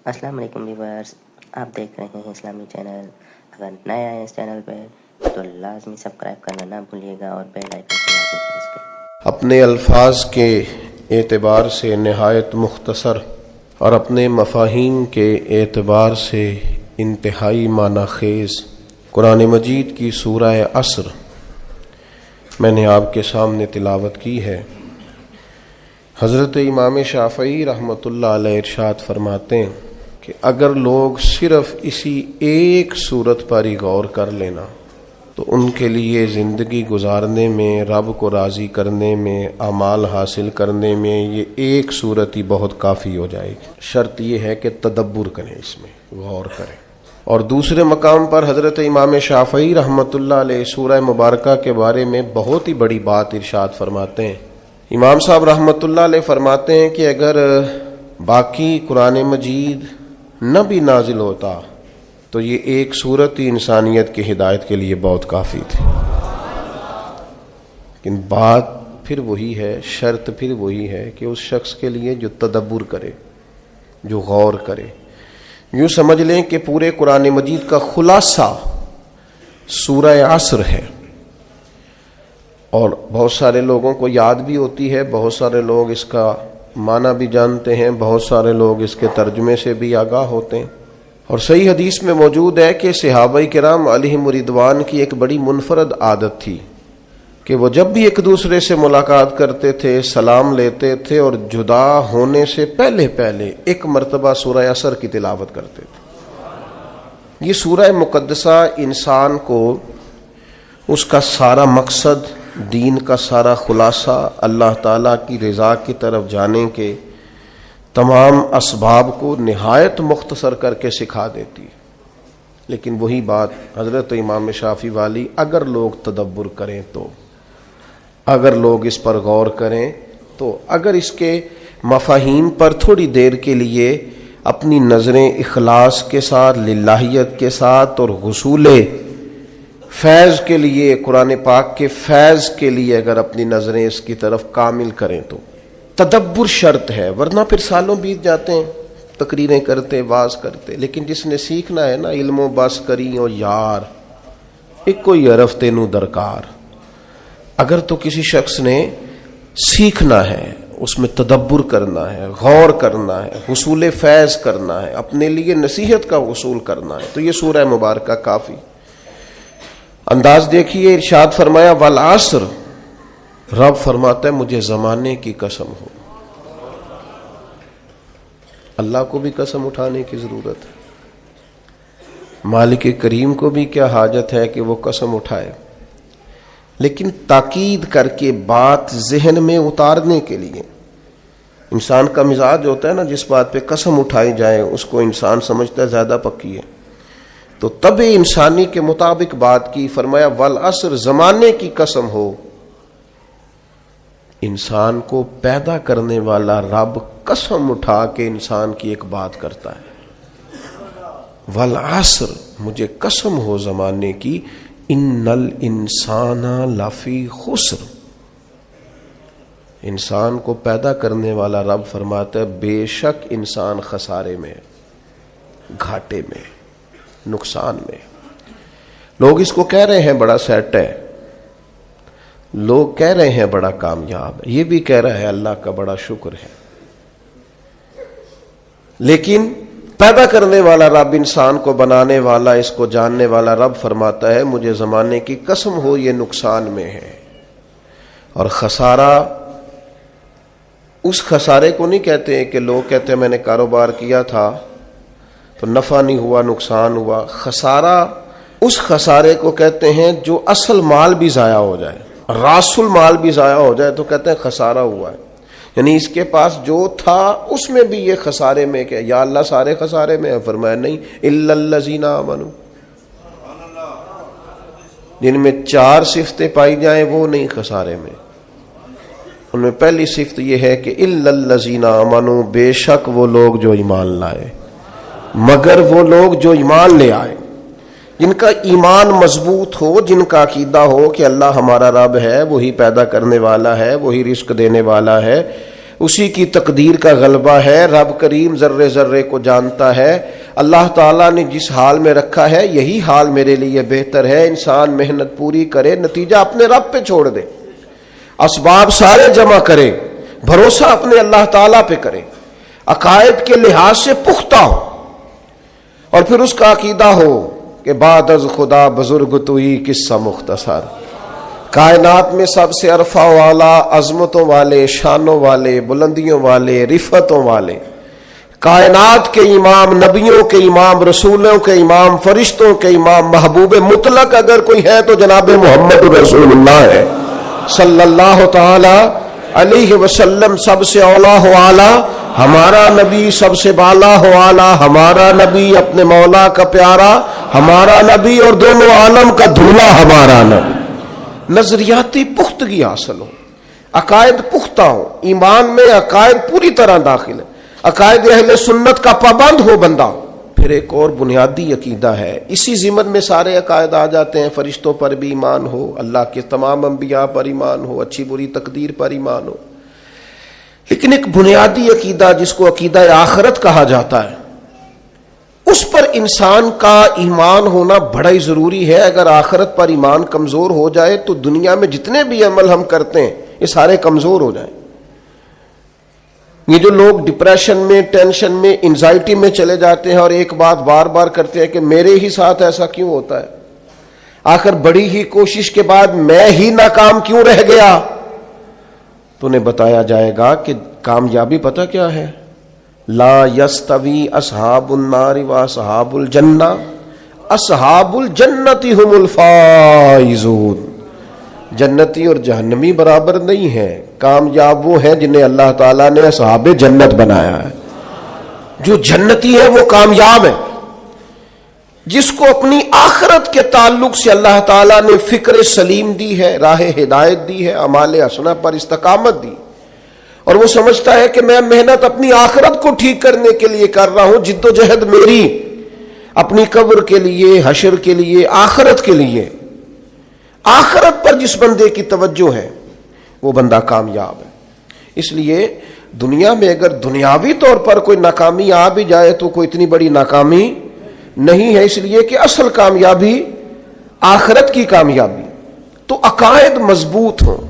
السلام علیکم ویورز، آپ دیکھ رہے ہیں اسلامی چینل۔ اگر نئے آئے اس چینل پہ تو لازمی سبسکرائب کرنا نہ بھولیے گا اور بیل آئکن کو لازمی پریس کریں۔ اپنے الفاظ کے اعتبار سے نہایت مختصر اور اپنے مفاہیم کے اعتبار سے انتہائی معنی خیز قرآن مجید کی سورہ عصر میں نے آپ کے سامنے تلاوت کی ہے۔ حضرت امام شافعی رحمۃ اللہ علیہ ارشاد فرماتے ہیں کہ اگر لوگ صرف اسی ایک صورت پر ہی غور کر لینا تو ان کے لیے زندگی گزارنے میں، رب کو راضی کرنے میں، اعمال حاصل کرنے میں یہ ایک صورت ہی بہت کافی ہو جائے گی۔ شرط یہ ہے کہ تدبر کریں، اس میں غور کریں۔ اور دوسرے مقام پر حضرت امام شافعی رحمۃ اللہ علیہ سورہ مبارکہ کے بارے میں بہت ہی بڑی بات ارشاد فرماتے ہیں۔ امام صاحب رحمۃ اللہ علیہ فرماتے ہیں کہ اگر باقی قرآن مجید نہ بھی نازل ہوتا تو یہ ایک سورت ہی انسانیت کی ہدایت کے لیے بہت کافی تھی۔ لیکن بات پھر وہی ہے، شرط پھر وہی ہے کہ اس شخص کے لیے جو تدبر کرے، جو غور کرے۔ یوں سمجھ لیں کہ پورے قرآن مجید کا خلاصہ سورہ عصر ہے، اور بہت سارے لوگوں کو یاد بھی ہوتی ہے، بہت سارے لوگ اس کا معنی بھی جانتے ہیں، بہت سارے لوگ اس کے ترجمے سے بھی آگاہ ہوتے ہیں۔ اور صحیح حدیث میں موجود ہے کہ صحابہ کرام علیہم رضوان کی ایک بڑی منفرد عادت تھی کہ وہ جب بھی ایک دوسرے سے ملاقات کرتے تھے، سلام لیتے تھے اور جدا ہونے سے پہلے ایک مرتبہ سورہ عصر کی تلاوت کرتے تھے۔ یہ سورہ مقدسہ انسان کو اس کا سارا مقصد، دین کا سارا خلاصہ، اللہ تعالیٰ کی رضا کی طرف جانے کے تمام اسباب کو نہایت مختصر کر کے سکھا دیتی ہے۔ لیکن وہی بات حضرت امام شافعی والی، اگر لوگ تدبر کریں تو، اگر لوگ اس پر غور کریں تو، اگر اس کے مفاہیم پر تھوڑی دیر کے لیے اپنی نظریں اخلاص کے ساتھ، للہیت کے ساتھ اور حصول فیض کے لیے، قرآن پاک کے فیض کے لیے اگر اپنی نظریں اس کی طرف کامل کریں تو تدبر شرط ہے، ورنہ پھر سالوں بیت جاتے ہیں تقریریں کرتے، واز کرتے۔ لیکن جس نے سیکھنا ہے نا، علم و بس کری اور یار ایک کوئی عرف تینوں درکار، اگر تو کسی شخص نے سیکھنا ہے، اس میں تدبر کرنا ہے، غور کرنا ہے، حصول فیض کرنا ہے، اپنے لیے نصیحت کا حصول کرنا ہے، تو یہ سورہ مبارکہ کافی۔ انداز دیکھیے، ارشاد فرمایا والعصر، رب فرماتا ہے مجھے زمانے کی قسم ہو۔ اللہ کو بھی قسم اٹھانے کی ضرورت ہے، مالک کریم کو بھی کیا حاجت ہے کہ وہ قسم اٹھائے، لیکن تاکید کر کے بات ذہن میں اتارنے کے لیے۔ انسان کا مزاج ہوتا ہے نا، جس بات پہ قسم اٹھائی جائے اس کو انسان سمجھتا ہے زیادہ پکی ہے، تو طبع انسانی کے مطابق بات کی۔ فرمایا والعصر، زمانے کی قسم ہو۔ انسان کو پیدا کرنے والا رب قسم اٹھا کے انسان کی ایک بات کرتا ہے، والعصر، مجھے قسم ہو زمانے کی، ان الانسان لفی خسر۔ انسان کو پیدا کرنے والا رب فرماتا ہے بے شک انسان خسارے میں، گھاٹے میں، نقصان میں۔ لوگ اس کو کہہ رہے ہیں بڑا سیٹ ہے، لوگ کہہ رہے ہیں بڑا کامیاب ہے، یہ بھی کہہ رہا ہے اللہ کا بڑا شکر ہے، لیکن پیدا کرنے والا رب، انسان کو بنانے والا، اس کو جاننے والا رب فرماتا ہے مجھے زمانے کی قسم ہو یہ نقصان میں ہے۔ اور خسارہ، اس خسارے کو نہیں کہتے ہیں کہ لوگ کہتے ہیں میں نے کاروبار کیا تھا تو نفع نہیں ہوا، نقصان ہوا۔ خسارہ اس خسارے کو کہتے ہیں جو اصل مال بھی ضائع ہو جائے، راس المال بھی ضائع ہو جائے تو کہتے ہیں خسارہ ہوا ہے۔ یعنی اس کے پاس جو تھا اس میں بھی یہ خسارے میں، کہ یا اللہ سارے خسارے میں ہے؟ فرمایا نہیں، الا الذین آمنوا، جن میں 4 صفتیں پائی جائیں وہ نہیں خسارے میں۔ ان میں پہلی صفت یہ ہے کہ الا الذین آمنوا، بے شک وہ لوگ جو ایمان لائے، مگر وہ لوگ جو ایمان لے آئے، جن کا ایمان مضبوط ہو، جن کا عقیدہ ہو کہ اللہ ہمارا رب ہے، وہی پیدا کرنے والا ہے، وہی رزق دینے والا ہے، اسی کی تقدیر کا غلبہ ہے. رب کریم ذرے ذرے کو جانتا ہے. اللہ تعالیٰ نے جس حال میں رکھا ہے یہی حال میرے لیے بہتر ہے. انسان محنت پوری کرے, نتیجہ اپنے رب پہ چھوڑ دے, اسباب سارے جمع کرے, بھروسہ اپنے اللہ تعالیٰ پہ کرے, عقائد کے لحاظ سے پختہ ہو, اور پھر اس کا عقیدہ ہو کہ بعد از خدا بزرگ توئی قصہ مختصر. کائنات میں سب سے عرفہ والا, عظمتوں والے, شانوں والے, بلندیوں والے, رفتوں والے, کائنات کے امام, نبیوں کے امام, رسولوں کے امام, فرشتوں کے امام, محبوب مطلق اگر کوئی ہے تو جناب محمد رسول اللہ ہے صلی اللہ تعالی علیہ وسلم. سب سے اولا ہو اعلیٰ ہمارا نبی, سب سے بالا ہو اعلیٰ ہمارا نبی, اپنے مولا کا پیارا ہمارا نبی, اور دونوں عالم کا دھولا ہمارا نبی. نظریاتی پختگی حاصل ہو, عقائد پختہ ہو, ایمان میں عقائد پوری طرح داخل ہے, عقائد اہل سنت کا پابند ہو بندہ. پھر ایک اور بنیادی عقیدہ ہے, اسی ضمن میں سارے عقائد آ جاتے ہیں. فرشتوں پر بھی ایمان ہو, اللہ کے تمام انبیاء پر ایمان ہو, اچھی بری تقدیر پر ایمان ہو. لیکن ایک بنیادی عقیدہ جس کو عقیدہ آخرت کہا جاتا ہے, اس پر انسان کا ایمان ہونا بڑا ہی ضروری ہے. اگر آخرت پر ایمان کمزور ہو جائے تو دنیا میں جتنے بھی عمل ہم کرتے ہیں یہ سارے کمزور ہو جائیں. یہ جو لوگ ڈپریشن میں, ٹینشن میں, انزائٹی میں چلے جاتے ہیں اور ایک بات بار بار کرتے ہیں کہ میرے ہی ساتھ ایسا کیوں ہوتا ہے, آخر بڑی ہی کوشش کے بعد میں ہی ناکام کیوں رہ گیا, تو انہیں بتایا جائے گا کہ کامیابی پتہ کیا ہے؟ لا یستوی اصحاب النار و اصحاب الجنہ, اصحاب الجنت هم الفائزون. جنتی اور جہنمی برابر نہیں ہے, کامیاب وہ ہیں جنہیں اللہ تعالیٰ نے اصحاب جنت بنایا ہے. جو جنتی ہے وہ کامیاب ہے, جس کو اپنی آخرت کے تعلق سے اللہ تعالیٰ نے فکر سلیم دی ہے, راہ ہدایت دی ہے, اعمال حسنہ پر استقامت دی, اور وہ سمجھتا ہے کہ میں محنت اپنی آخرت کو ٹھیک کرنے کے لیے کر رہا ہوں, جد و جہد میری اپنی قبر کے لیے, حشر کے لیے, آخرت کے لیے. آخرت پر جس بندے کی توجہ ہے وہ بندہ کامیاب ہے. اس لیے دنیا میں اگر دنیاوی طور پر کوئی ناکامی آ بھی جائے تو کوئی اتنی بڑی ناکامی نہیں ہے, اس لیے کہ اصل کامیابی آخرت کی کامیابی. تو عقائد مضبوط ہوں,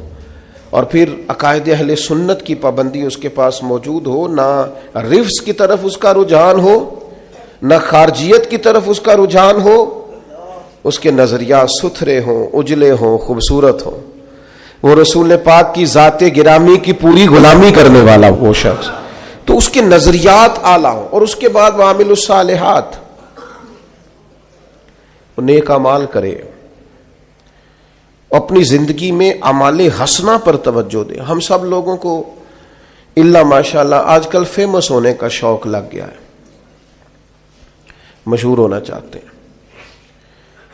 اور پھر عقائد اہل سنت کی پابندی اس کے پاس موجود ہو, نہ رفض کی طرف اس کا رجحان ہو, نہ خارجیت کی طرف اس کا رجحان ہو, اس کے نظریات ستھرے ہوں, اجلے ہوں, خوبصورت ہوں. وہ رسول پاک کی ذات گرامی کی پوری غلامی کرنے والا وہ شخص, تو اس کے نظریات اعلیٰ ہوں. اور اس کے بعد وعامل الصالحات, نیک اعمال کرے, اپنی زندگی میں اعمال حسنہ پر توجہ دے. ہم سب لوگوں کو الا ماشاءاللہ آج کل فیمس ہونے کا شوق لگ گیا ہے, مشہور ہونا چاہتے ہیں,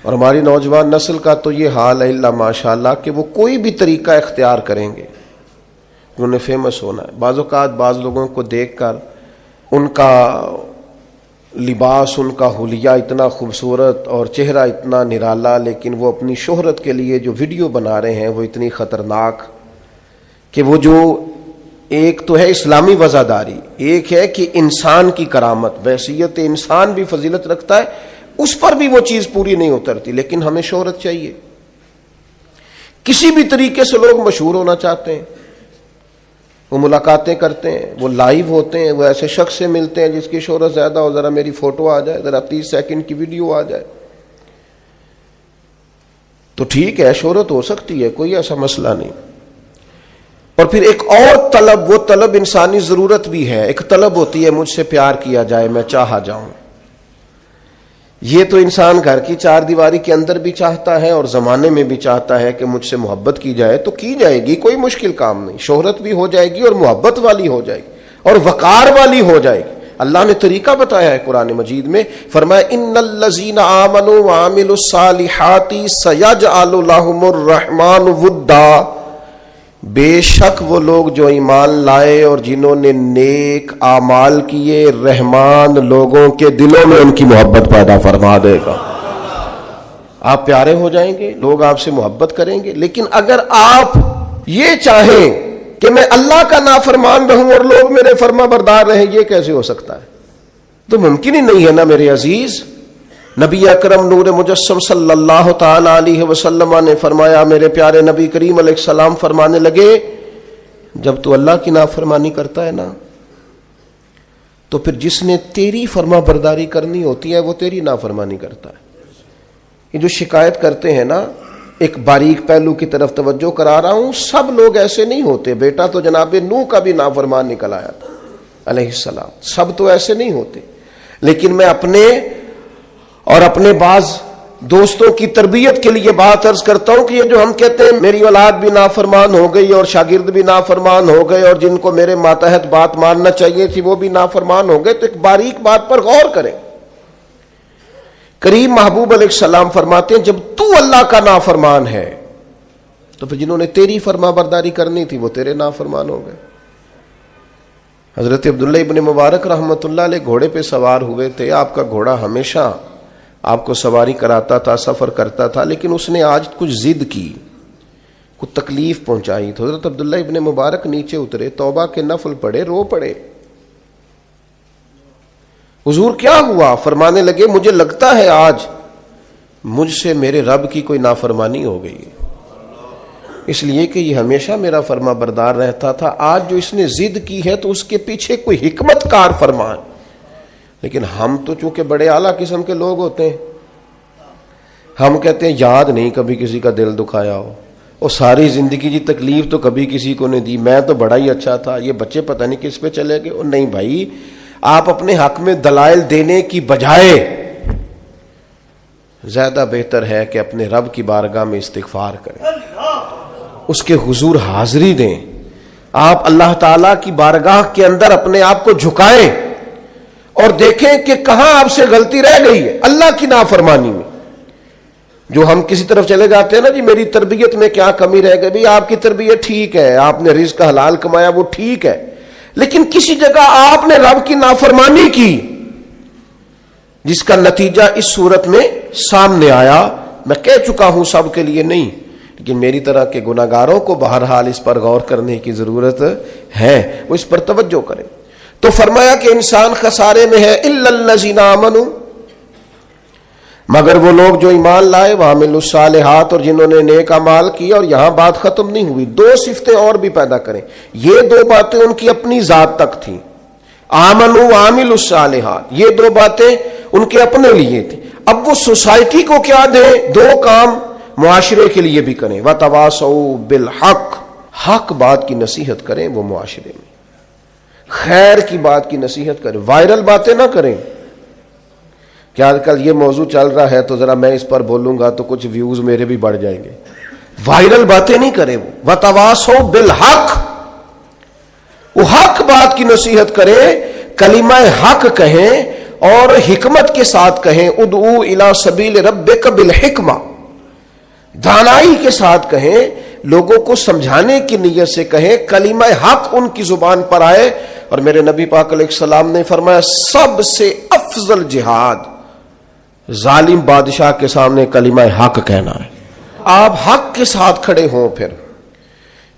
اور ہماری نوجوان نسل کا تو یہ حال ہے الا ماشاءاللہ کہ وہ کوئی بھی طریقہ اختیار کریں گے, انہوں نے فیمس ہونا ہے. بعض اوقات بعض لوگوں کو دیکھ کر ان کا لباس, ان کا حلیہ اتنا خوبصورت اور چہرہ اتنا نرالا, لیکن وہ اپنی شہرت کے لیے جو ویڈیو بنا رہے ہیں وہ اتنی خطرناک کہ وہ جو ایک تو ہے اسلامی وزاداری, ایک ہے کہ انسان کی کرامت, ویسیت انسان بھی فضیلت رکھتا ہے, اس پر بھی وہ چیز پوری نہیں اترتی. لیکن ہمیں شہرت چاہیے, کسی بھی طریقے سے لوگ مشہور ہونا چاہتے ہیں, وہ ملاقاتیں کرتے ہیں, وہ لائیو ہوتے ہیں, وہ ایسے شخص سے ملتے ہیں جس کی شہرت زیادہ ہو, ذرا میری فوٹو آ جائے, ذرا 30 سیکنڈ کی ویڈیو آ جائے. تو ٹھیک ہے, شہرت ہو سکتی ہے, کوئی ایسا مسئلہ نہیں. اور پھر ایک اور طلب, وہ طلب انسانی ضرورت بھی ہے, ایک طلب ہوتی ہے مجھ سے پیار کیا جائے, میں چاہا جاؤں. یہ تو انسان گھر کی چار دیواری کے اندر بھی چاہتا ہے اور زمانے میں بھی چاہتا ہے کہ مجھ سے محبت کی جائے, تو کی جائے گی, کوئی مشکل کام نہیں. شہرت بھی ہو جائے گی اور محبت والی ہو جائے گی اور وقار والی ہو جائے گی. اللہ نے طریقہ بتایا ہے قرآن مجید میں, فرمایا ان الذین آمنوا وعملوا الصالحات سیجعل لهم الرحمن ودا, بے شک وہ لوگ جو ایمان لائے اور جنہوں نے نیک اعمال کیے, رحمان لوگوں کے دلوں میں ان کی محبت پیدا فرما دے گا. آپ پیارے ہو جائیں گے, لوگ آپ سے محبت کریں گے. لیکن اگر آپ یہ چاہیں کہ میں اللہ کا نافرمان رہوں اور لوگ میرے فرما بردار رہیں، یہ کیسے ہو سکتا ہے؟ تو ممکن ہی نہیں ہے نا میرے عزیز۔ نبی اکرم نور مجسم صلی اللہ تعالی علیہ وسلم نے فرمایا، میرے پیارے نبی کریم علیہ السلام فرمانے لگے، جب تو اللہ کی نافرمانی کرتا ہے نا، تو پھر جس نے تیری فرما برداری کرنی ہوتی ہے وہ تیری نافرمانی کرتا ہے۔ یہ جو شکایت کرتے ہیں نا، ایک باریک پہلو کی طرف توجہ کرا رہا ہوں، سب لوگ ایسے نہیں ہوتے۔ بیٹا تو جناب نوح کا بھی نافرمان نکل آیا تھا علیہ السلام، سب تو ایسے نہیں ہوتے۔ لیکن میں اپنے بعض دوستوں کی تربیت کے لیے بات عرض کرتا ہوں کہ یہ جو ہم کہتے ہیں میری اولاد بھی نافرمان ہو گئی اور شاگرد بھی نافرمان ہو گئے اور جن کو میرے ماتحت بات ماننا چاہیے تھی وہ بھی نافرمان ہو گئے، تو ایک باریک بات پر غور کریں۔ کریم محبوب علیہ السلام فرماتے ہیں جب تو اللہ کا نافرمان ہے تو پھر جنہوں نے تیری فرما برداری کرنی تھی وہ تیرے نافرمان ہو گئے۔ حضرت عبداللہ ابن مبارک رحمۃ اللہ علیہ گھوڑے پہ سوار ہوئے تھے، آپ کا گھوڑا ہمیشہ آپ کو سواری کراتا تھا، سفر کرتا تھا، لیکن اس نے آج کچھ ضد کی، کچھ تکلیف پہنچائی، تو حضرت عبداللہ ابن مبارک نیچے اترے، توبہ کے نفل پڑھے، رو پڑے۔ حضور کیا ہوا؟ فرمانے لگے مجھے لگتا ہے آج مجھ سے میرے رب کی کوئی نافرمانی ہو گئی ہے، اس لیے کہ یہ ہمیشہ میرا فرما بردار رہتا تھا، آج جو اس نے ضد کی ہے تو اس کے پیچھے کوئی حکمت کار فرمان۔ لیکن ہم تو چونکہ بڑے اعلیٰ قسم کے لوگ ہوتے ہیں، ہم کہتے ہیں یاد نہیں کبھی کسی کا دل دکھایا ہو، اور ساری زندگی کی تکلیف تو کبھی کسی کو نہیں دی، میں تو بڑا ہی اچھا تھا، یہ بچے پتہ نہیں کس پہ چلے گئے۔ اور نہیں بھائی، آپ اپنے حق میں دلائل دینے کی بجائے زیادہ بہتر ہے کہ اپنے رب کی بارگاہ میں استغفار کریں، اس کے حضور حاضری دیں، آپ اللہ تعالی کی بارگاہ کے اندر اپنے آپ کو جھکائیں اور دیکھیں کہ کہاں آپ سے غلطی رہ گئی ہے اللہ کی نافرمانی میں۔ جو ہم کسی طرف چلے جاتے ہیں نا، جی میری تربیت میں کیا کمی رہ گئی، بھی آپ کی تربیت ٹھیک ہے، آپ نے رزق حلال کمایا وہ ٹھیک ہے، لیکن کسی جگہ آپ نے رب کی نافرمانی کی جس کا نتیجہ اس صورت میں سامنے آیا۔ میں کہہ چکا ہوں سب کے لیے نہیں، لیکن میری طرح کے گناہگاروں کو بہرحال اس پر غور کرنے کی ضرورت ہے، وہ اس پر توجہ کریں۔ تو فرمایا کہ انسان خسارے میں ہے، الا الذین آمنوا، مگر وہ لوگ جو ایمان لائے، وعملوا الصالحات، اور جنہوں نے نیک اعمال کیا۔ اور یہاں بات ختم نہیں ہوئی، دو صفتیں اور بھی پیدا کریں۔ یہ دو باتیں ان کی اپنی ذات تک تھیں، آمنوا وعملوا الصالحات، یہ دو باتیں ان کے اپنے لیے تھیں۔ اب وہ سوسائٹی کو کیا دیں؟ دو کام معاشرے کے لیے بھی کریں، وتواصوا بالحق، حق بات کی نصیحت کریں وہ معاشرے میں، خیر کی بات کی نصیحت کریں، وائرل باتیں نہ کریں کہ آج کل یہ موضوع چل رہا ہے تو ذرا میں اس پر بولوں گا تو کچھ ویوز میرے بھی بڑھ جائیں گے، وائرل باتیں نہیں کریں۔ وہ وتواصوا بالحق، وہ حق بات کی نصیحت کریں، کلمہ حق کہیں اور حکمت کے ساتھ کہیں، ادعو الی سبیل ربک بالحکمہ، دانائی کے ساتھ کہیں، لوگوں کو سمجھانے کی نیت سے کہیں، کلمہ حق ان کی زبان پر آئے۔ اور میرے نبی پاک علیہ السلام نے فرمایا سب سے افضل جہاد ظالم بادشاہ کے سامنے کلمہ حق کہنا ہے۔ آپ حق کے ساتھ کھڑے ہوں،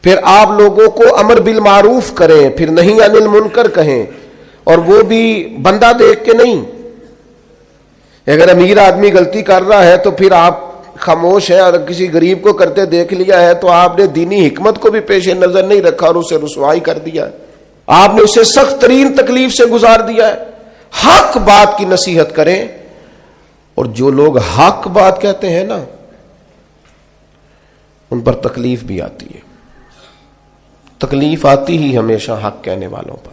پھر آپ لوگوں کو امر بالمعروف کریں، پھر نہی عن المنکر کہیں، اور وہ بھی بندہ دیکھ کے نہیں۔ اگر امیر آدمی غلطی کر رہا ہے تو پھر آپ خاموش ہیں، اور کسی غریب کو کرتے دیکھ لیا ہے تو آپ نے دینی حکمت کو بھی پیش نظر نہیں رکھا اور اسے رسوائی کر دیا ہے، آپ نے اسے سخت ترین تکلیف سے گزار دیا ہے۔ حق بات کی نصیحت کریں، اور جو لوگ حق بات کہتے ہیں نا ان پر تکلیف بھی آتی ہے، تکلیف آتی ہی ہمیشہ حق کہنے والوں پر۔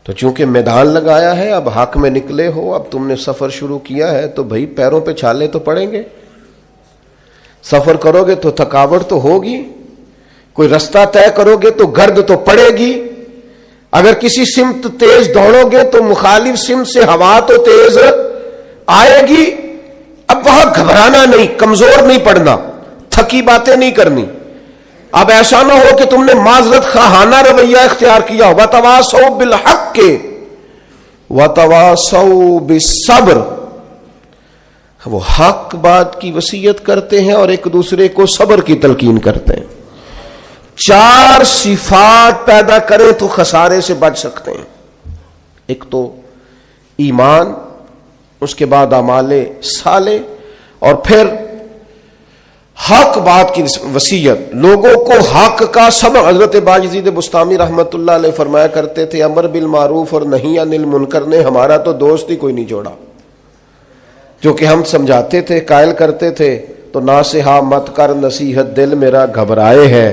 تو چونکہ میدان لگایا ہے، اب حق میں نکلے ہو، اب تم نے سفر شروع کیا ہے تو بھائی پیروں پہ چھالے تو پڑیں گے، سفر کرو گے تو تھکاوٹ تو ہوگی، کوئی رستہ طے کرو گے تو گرد تو پڑے گی، اگر کسی سمت تیز دوڑو گے تو مخالف سمت سے ہوا تو تیز آئے گی۔ اب وہاں گھبرانا نہیں، کمزور نہیں پڑنا، تھکی باتیں نہیں کرنی۔ اب ایسا نہ ہو کہ تم نے معذرت خواہانہ رویہ اختیار کیا، وتواصوا بالحق وتواصوا بالصبر، وہ حق بات کی وصیت کرتے ہیں اور ایک دوسرے کو صبر کی تلقین کرتے ہیں۔ 4 صفات پیدا کریں تو خسارے سے بچ سکتے ہیں. ایک تو ایمان، اس کے بعد اعمال صالح، اور پھر حق بات کی وصیت. لوگوں کو حق کا سبق. حضرت باجزید بستامی رحمت اللہ علیہ فرمایا کرتے تھے امر بالمعروف اور نہی عن المنکر نے ہمارا تو دوست ہی کوئی نہیں جوڑا. جو کہ ہم سمجھاتے تھے، قائل کرتے تھے، تو ناصحہ مت کر نصیحت دل میرا گھبرائے ہے،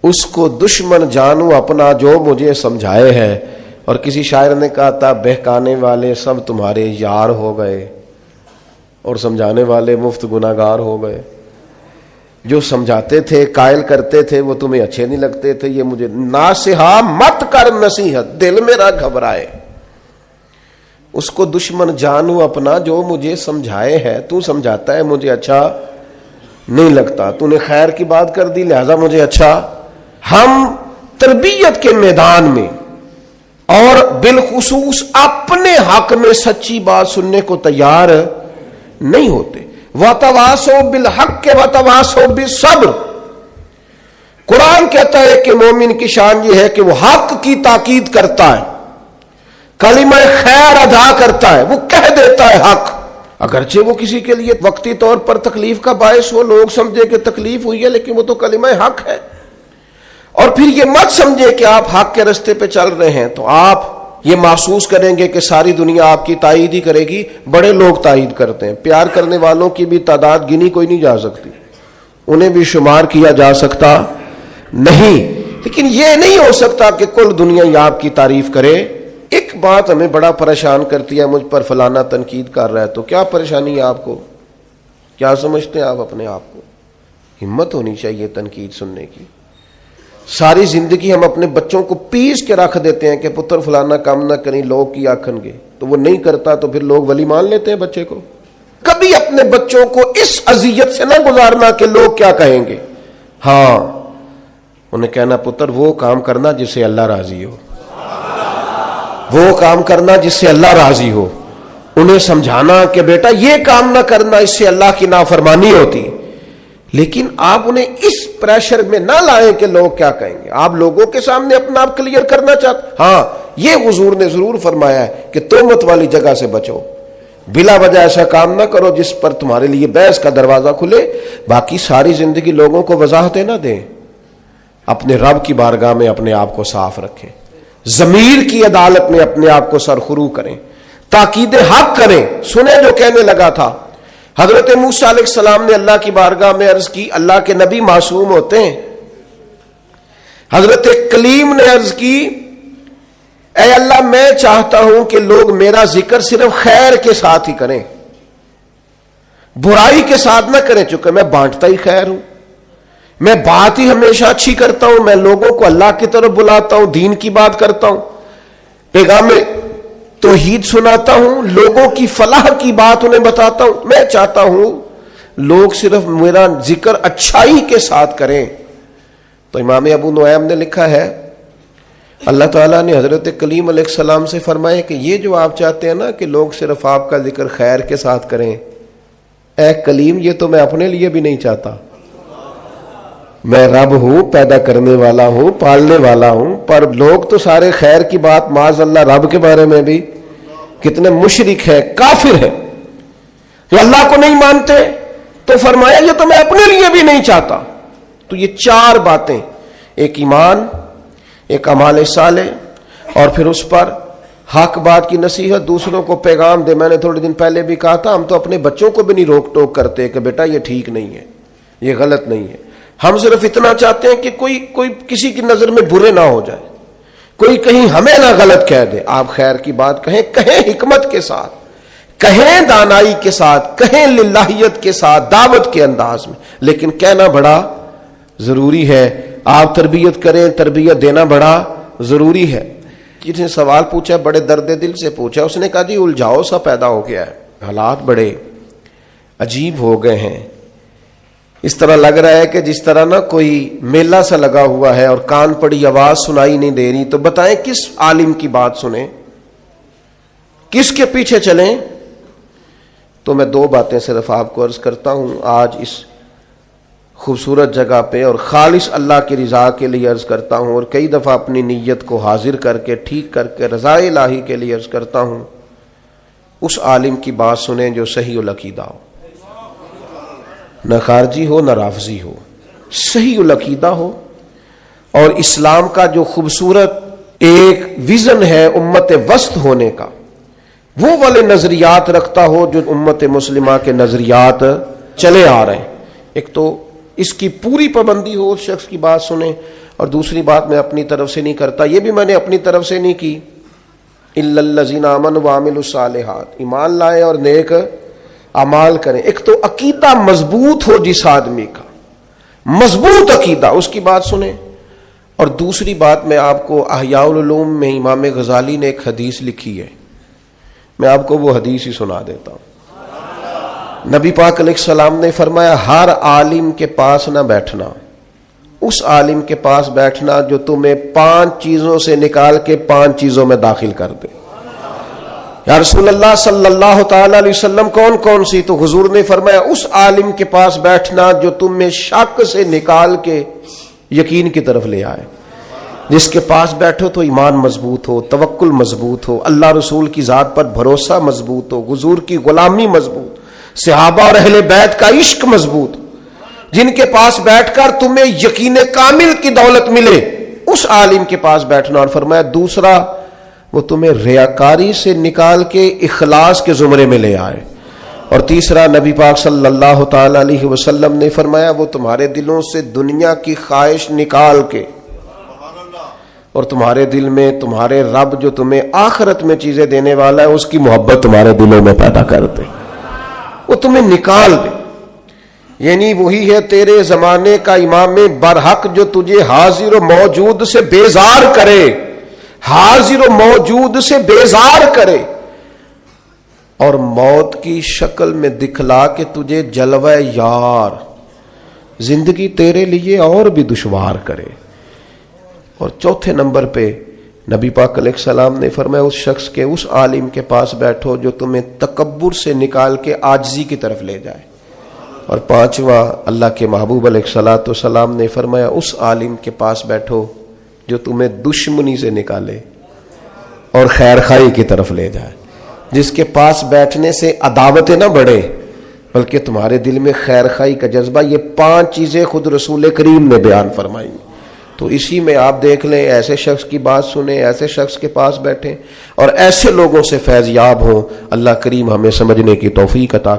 اس کو دشمن جانو اپنا جو مجھے سمجھائے ہے. اور کسی شاعر نے کہا تھا بہکانے والے سب تمہارے یار ہو گئے اور سمجھانے والے مفت گناہگار ہو گئے. جو سمجھاتے تھے، قائل کرتے تھے، وہ تمہیں اچھے نہیں لگتے تھے. یہ مجھے ناصحہ مت کر نصیحت دل میرا گھبرائے، اس کو دشمن جانو اپنا جو مجھے سمجھائے ہے. تو سمجھاتا ہے مجھے اچھا نہیں لگتا، تو نے خیر کی بات کر دی لہذا مجھے اچھا. ہم تربیت کے میدان میں اور بالخصوص اپنے حق میں سچی بات سننے کو تیار نہیں ہوتے. وَتَوَاصَوْا بِالْحَقِّ وَتَوَاصَوْا بِالصَّبْرِ. قرآن کہتا ہے کہ مومن کی شان یہ ہے کہ وہ حق کی تاکید کرتا ہے، کلمہ خیر ادا کرتا ہے، وہ کہہ دیتا ہے حق، اگرچہ وہ کسی کے لیے وقتی طور پر تکلیف کا باعث ہو، لوگ سمجھے کہ تکلیف ہوئی ہے، لیکن وہ تو کلمہ حق ہے. اور پھر یہ مت سمجھے کہ آپ حق کے راستے پہ چل رہے ہیں تو آپ یہ محسوس کریں گے کہ ساری دنیا آپ کی تائید ہی کرے گی. بڑے لوگ تائید کرتے ہیں. پیار کرنے والوں کی بھی تعداد گنی کوئی نہیں جا سکتی، انہیں بھی شمار کیا جا سکتا نہیں. لیکن یہ نہیں ہو سکتا کہ کل دنیا ہی آپ کی تعریف کرے. ایک بات ہمیں بڑا پریشان کرتی ہے، مجھ پر فلانا تنقید کر رہا ہے، تو کیا پریشانی ہے آپ کو؟ کیا سمجھتے ہیں آپ اپنے آپ کو؟ ہمت ہونی چاہیے تنقید سننے کی. ساری زندگی ہم اپنے بچوں کو پیس کے رکھ دیتے ہیں کہ پتر فلانا کام نہ کریں لوگ کی آکھن گے، تو وہ نہیں کرتا تو پھر لوگ ولی مان لیتے ہیں بچے کو. کبھی اپنے بچوں کو اس اذیت سے نہ گزارنا کہ لوگ کیا کہیں گے. ہاں، انہیں کہنا پتر وہ کام کرنا جس سے اللہ راضی ہو، وہ کام کرنا جس سے اللہ راضی ہو. انہیں سمجھانا کہ بیٹا یہ کام نہ کرنا، اس سے اللہ کی نافرمانی ہوتی. لیکن آپ انہیں اس پریشر میں نہ لائیں کہ لوگ کیا کہیں گے. آپ لوگوں کے سامنے اپنا آپ کلیئر کرنا چاہتے. ہاں، یہ حضور نے ضرور فرمایا ہے کہ تہمت والی جگہ سے بچو، بلا وجہ ایسا کام نہ کرو جس پر تمہارے لیے بحث کا دروازہ کھلے. باقی ساری زندگی لوگوں کو وضاحتیں نہ دیں، اپنے رب کی بارگاہ میں اپنے آپ کو صاف رکھیں، ضمیر کی عدالت میں اپنے آپ کو سرخرو کریں، تاکید حق کریں. سنیں جو کہنے لگا تھا حضرت موسیٰ علیہ السلام نے اللہ کی بارگاہ میں عرض کی. اللہ کے نبی معصوم ہوتے ہیں. حضرت کلیم نے عرض کی اے اللہ میں چاہتا ہوں کہ لوگ میرا ذکر صرف خیر کے ساتھ ہی کریں، برائی کے ساتھ نہ کریں، چونکہ میں بانٹتا ہی خیر ہوں، میں بات ہی ہمیشہ اچھی کرتا ہوں، میں لوگوں کو اللہ کی طرف بلاتا ہوں، دین کی بات کرتا ہوں، پیغام توحید سناتا ہوں، لوگوں کی فلاح کی بات انہیں بتاتا ہوں. میں چاہتا ہوں لوگ صرف میرا ذکر اچھائی کے ساتھ کریں. تو امام ابو نعیم نے لکھا ہے اللہ تعالیٰ نے حضرت کلیم علیہ السلام سے فرمایا کہ یہ جو آپ چاہتے ہیں نا کہ لوگ صرف آپ کا ذکر خیر کے ساتھ کریں، اے کلیم یہ تو میں اپنے لیے بھی نہیں چاہتا. میں رب ہوں، پیدا کرنے والا ہوں، پالنے والا ہوں، پر لوگ تو سارے خیر کی بات معاذ اللہ رب کے بارے میں بھی کتنے مشرک ہیں، کافر ہیں، جو اللہ کو نہیں مانتے. تو فرمایا یہ تو میں اپنے لیے بھی نہیں چاہتا. تو یہ 4 باتیں، ایک ایمان، ایک اعمال صالح، اور پھر اس پر حق بات کی نصیحت، دوسروں کو پیغام دے. میں نے تھوڑے دن پہلے بھی کہا تھا ہم تو اپنے بچوں کو بھی نہیں روک ٹوک کرتے کہ بیٹا یہ ٹھیک نہیں ہے، یہ غلط نہیں ہے. ہم صرف اتنا چاہتے ہیں کہ کوئی کسی کی نظر میں برے نہ ہو جائے، کوئی کہیں ہمیں نہ غلط کہہ دے. آپ خیر کی بات کہیں حکمت کے ساتھ، کہیں دانائی کے ساتھ، کہیں للہیت کے ساتھ، دعوت کے انداز میں، لیکن کہنا بڑا ضروری ہے. آپ تربیت کریں، تربیت دینا بڑا ضروری ہے. جس نے سوال پوچھا بڑے درد دل سے پوچھا، اس نے کہا جی الجھاؤ سا پیدا ہو گیا ہے، حالات بڑے عجیب ہو گئے ہیں. اس طرح لگ رہا ہے کہ جس طرح نا کوئی میلہ سا لگا ہوا ہے اور کان پڑی آواز سنائی نہیں دے رہی. تو بتائیں کس عالم کی بات سنیں، کس کے پیچھے چلیں؟ تو میں 2 باتیں صرف آپ کو عرض کرتا ہوں. آج اس خوبصورت جگہ پہ اور خالص اللہ کی رضا کے لیے عرض کرتا ہوں، اور کئی دفعہ اپنی نیت کو حاضر کر کے ٹھیک کر کے رضا الہی کے لیے عرض کرتا ہوں، اس عالم کی بات سنیں جو صحیح العقیدہ ہو، نہ خارجی ہو نہ رافضی ہو، صحیح العقیدہ ہو، اور اسلام کا جو خوبصورت ایک ویژن ہے امت وسط ہونے کا، وہ والے نظریات رکھتا ہو جو امت مسلمہ کے نظریات چلے آ رہے ہیں۔ ایک تو اس کی پوری پابندی ہو، اس شخص کی بات سنیں، اور دوسری بات میں اپنی طرف سے نہیں کرتا، یہ بھی میں نے اپنی طرف سے نہیں کی، الا الذین آمنوا وعملوا الصالحات، ایمان لائے اور نیک اعمال کریں۔ ایک تو عقیدہ مضبوط ہو جس آدمی کا، مضبوط عقیدہ، اس کی بات سنیں، اور دوسری بات میں آپ کو احیاء العلوم میں امام غزالی نے ایک حدیث لکھی ہے، میں آپ کو وہ حدیث ہی سنا دیتا ہوں۔ نبی پاک علیہ السلام نے فرمایا، ہر عالم کے پاس نہ بیٹھنا، اس عالم کے پاس بیٹھنا جو تمہیں 5 چیزوں سے نکال کے 5 چیزوں میں داخل کر دے۔ یا رسول اللہ صلی اللہ تعالی علیہ وسلم کون کون سی؟ تو حضور نے فرمایا، اس عالم کے پاس بیٹھنا جو تمہیں شک سے نکال کے یقین کی طرف لے آئے۔ جس کے پاس بیٹھو تو ایمان مضبوط ہو، توکل مضبوط ہو، اللہ رسول کی ذات پر بھروسہ مضبوط ہو، حضور کی غلامی مضبوط، صحابہ اور اہل بیت کا عشق مضبوط، جن کے پاس بیٹھ کر تمہیں یقین کامل کی دولت ملے، اس عالم کے پاس بیٹھنا۔ اور فرمایا دوسرا، وہ تمہیں ریاکاری سے نکال کے اخلاص کے زمرے میں لے آئے۔ اور تیسرا، نبی پاک صلی اللہ تعالی علیہ وسلم نے فرمایا، وہ تمہارے دلوں سے دنیا کی خواہش نکال کے اور تمہارے دل میں تمہارے رب جو تمہیں آخرت میں چیزیں دینے والا ہے اس کی محبت تمہارے دلوں میں پیدا کر دے، وہ تمہیں نکال دے۔ یعنی وہی ہے تیرے زمانے کا امام برحق جو تجھے حاضر و موجود سے بیزار کرے، حاضر و موجود سے بیزار کرے، اور موت کی شکل میں دکھلا کے تجھے جلوہ یار، زندگی تیرے لیے اور بھی دشوار کرے۔ اور چوتھے نمبر پہ نبی پاک علیہ السلام نے فرمایا، اس شخص کے، اس عالم کے پاس بیٹھو جو تمہیں تکبر سے نکال کے عاجزی کی طرف لے جائے۔ اور پانچواں، اللہ کے محبوب علیہ الصلوۃ والسلام نے فرمایا، اس عالم کے پاس بیٹھو جو تمہیں دشمنی سے نکالے اور خیر خواہی کی طرف لے جائے، جس کے پاس بیٹھنے سے عداوتیں نہ بڑھے بلکہ تمہارے دل میں خیر خواہی کا جذبہ۔ یہ 5 چیزیں خود رسول کریم نے بیان فرمائی۔ تو اسی میں آپ دیکھ لیں، ایسے شخص کی بات سنیں، ایسے شخص کے پاس بیٹھیں اور ایسے لوگوں سے فیض یاب ہوں۔ اللہ کریم ہمیں سمجھنے کی توفیق عطا